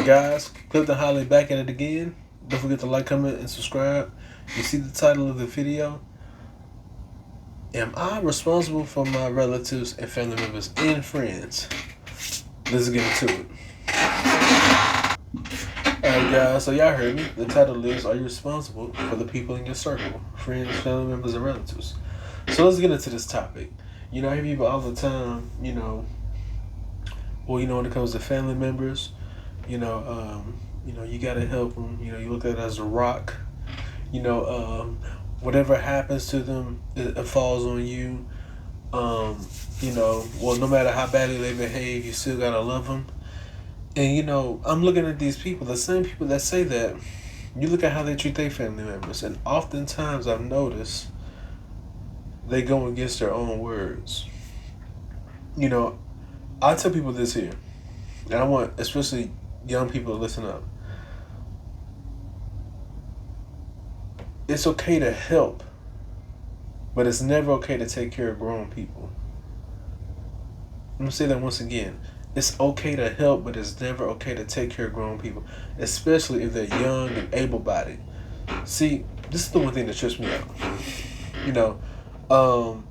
Guys, Clifton Holly back at it again. Don't forget to like, comment, and subscribe. You see the title of the video? Am I responsible for my relatives and family members and friends? Let's get into it. Alright guys, so y'all heard me. The title is, are you responsible for the people in your circle? Friends, family members, and relatives. So let's get into this topic. I hear people all the time, when it comes to family members, you gotta help them. You look at it as a rock. You know, whatever happens to them, it falls on you. No matter how badly they behave, you still gotta love them. And I'm looking at these people, the same people that say that. You look at how they treat their family members, and oftentimes I've noticed they go against their own words. I tell people this here, and I want especially young people to listen up. It's okay to help, but it's never okay to take care of grown people. I'm gonna say that once again. It's okay to help, but it's never okay to take care of grown people, especially if they're young and able-bodied. See, this is the one thing that trips me out. You know, um,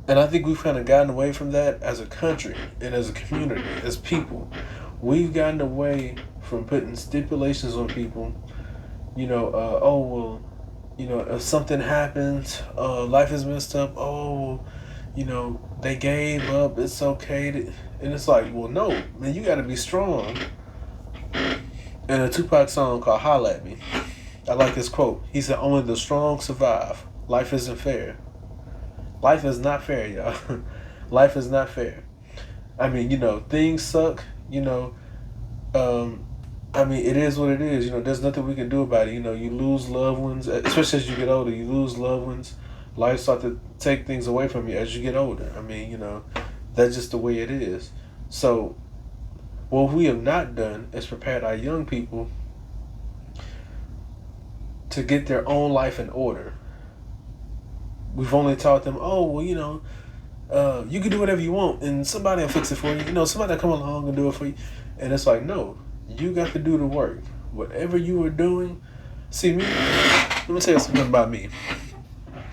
and I think we've kind of gotten away from that as a country and as a community, as people. We've gotten away from putting stipulations on people. Oh well, if something happens, life is messed up. Oh, they gave up. It's okay and it's like, well, no, man, you got to be strong. In a Tupac song called "Holla at Me," I like this quote. He said, "Only the strong survive. Life isn't fair. Life is not fair, y'all. Life is not fair. I mean, things suck. Um, it is what it is. There's nothing we can do about it. You lose loved ones, especially as you get older. You lose loved ones. Life starts to take things away from you as you get older. That's just the way it is. So, what we have not done is prepared our young people to get their own life in order. We've only taught them, oh, well, you can do whatever you want, and somebody will fix it for you. Somebody will come along and do it for you. And it's like, no, you got to do the work. Whatever you are doing, see me. Let me tell you something about me.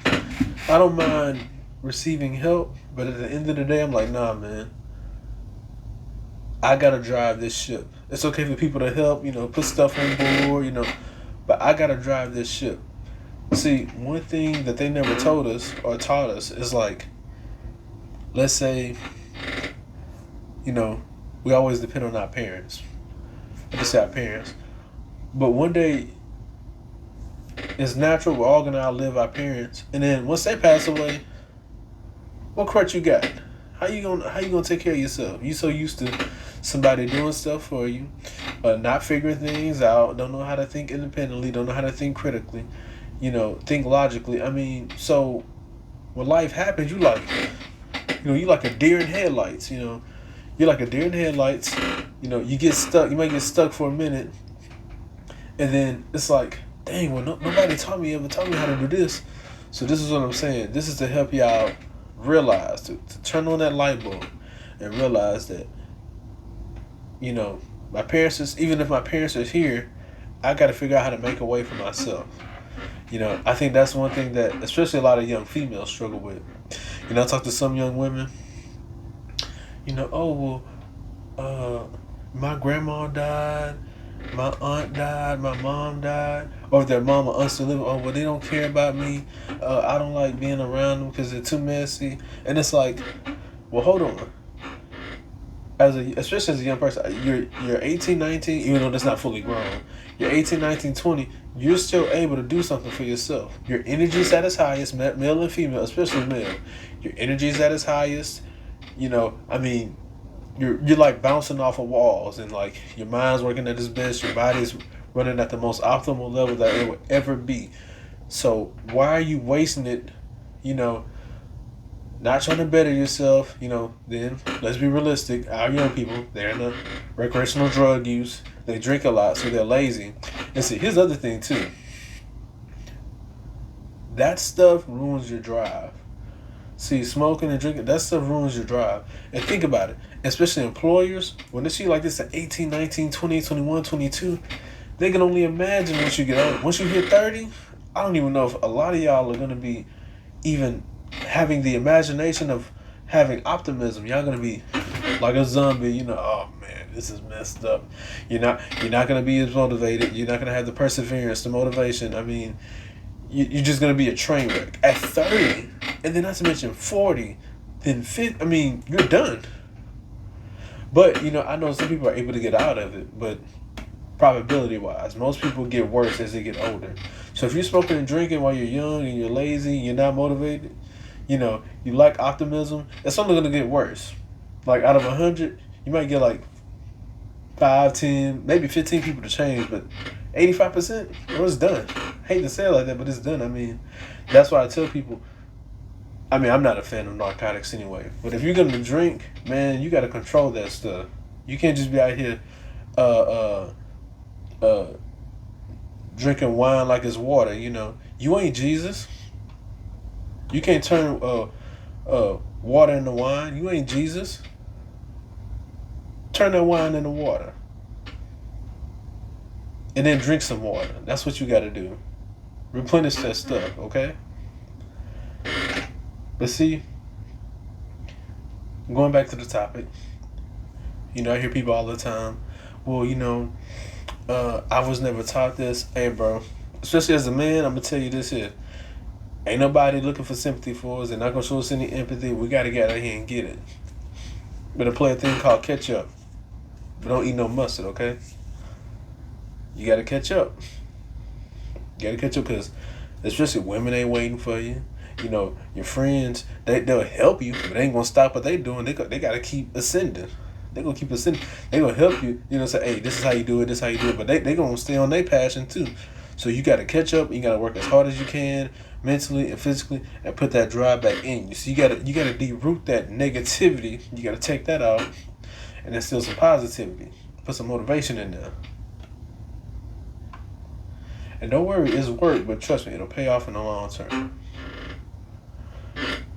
I don't mind receiving help, but at the end of the day, I'm like, nah, man. I gotta drive this ship. It's okay for people to help, put stuff on board, but I gotta drive this ship. See, one thing that they never told us or taught us is like, let's say, we always depend on our parents. I just say our parents. But one day, it's natural, we're all gonna outlive our parents. And then once they pass away, what crutch you got? How you gonna take care of yourself? You so used to somebody doing stuff for you, not figuring things out, don't know how to think independently, don't know how to think critically, think logically. So when life happens, you like a deer in headlights. You're like a deer in headlights. You get stuck. You might get stuck for a minute, and then it's like, dang, well, nobody ever taught me how to do this. So this is what I'm saying. This is to help you out realize, to turn on that light bulb and realize that, my parents even if my parents are here, I got to figure out how to make a way for myself. I think that's one thing that especially a lot of young females struggle with. I talk to some young women, oh, well, my grandma died, my aunt died, my mom died, or if their mom or aunt still living, oh, well, they don't care about me, I don't like being around them because they're too messy. And it's like, well, hold on. Especially as a young person, you're 18, 19, even though that's not fully grown. You're 18, 19, 20. You're still able to do something for yourself. Your energy is at its highest, male and female, especially male. Your energy is at its highest. You're like bouncing off of walls, and like your mind's working at its best. Your body's running at the most optimal level that it would ever be. So why are you wasting it? Not trying to better yourself, then let's be realistic. Our young people, they're in the recreational drug use. They drink a lot, so they're lazy. And see, here's the other thing, too. That stuff ruins your drive. See, smoking and drinking, that stuff ruins your drive. And think about it, especially employers, when they see you like this at 18, 19, 20, 21, 22, they can only imagine once you get older. Once you hit 30, I don't even know if a lot of y'all are going to be even having the imagination of having optimism. Y'all going to be like a zombie, you know, oh man, this is messed up. You're not going to be as motivated. You're not going to have the perseverance, the motivation. I mean, you're just going to be a train wreck. At 30, and then not to mention 40, then 50, I mean, you're done. But, you know, I know some people are able to get out of it, but probability wise, most people get worse as they get older. So if you're smoking and drinking while you're young and you're lazy, you're not motivated, you know, you lack optimism, it's only going to get worse. Like out of 100, you might get like 5, 10, maybe 15 people to change, but 85%, well, it's done. I hate to say it like that, but it's done. I mean, that's why I tell people, I mean, I'm not a fan of narcotics anyway, but if you're going to drink, man, you got to control that stuff. You can't just be out here uh, drinking wine like it's water, you know. You ain't Jesus. You can't turn water into wine. You ain't Jesus. Turn that wine into water. And then drink some water. That's what you got to do. Replenish that stuff, okay? But see, going back to the topic, you know, I hear people all the time, well, you know, I was never taught this. Hey, bro, especially as a man, I'm going to tell you this here. Ain't nobody looking for sympathy for us. They're not going to show us any empathy. We got to get out here and get it. Better play a thing called catch up. But don't eat no mustard, okay? You got to catch up. You got to catch up because especially women ain't waiting for you. You know, your friends, they'll help you, but they ain't going to stop what they doing. They got to keep ascending. They're going to keep ascending. They're going to help you, you know, say, hey, this is how you do it, this is how you do it. But they going to stay on their passion too. So you got to catch up. You got to work as hard as you can, mentally and physically, and put that drive back in you. So you got to de-root that negativity. You got to take that out and instill some positivity. Put some motivation in there. And don't worry, it's work, but trust me, it'll pay off in the long term.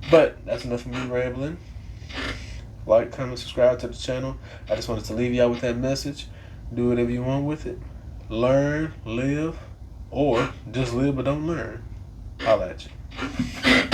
But that's enough of me rambling. Like, comment, subscribe to the channel. I just wanted to leave y'all with that message. Do whatever you want with it. Learn, live, or just live but don't learn. Holla at you.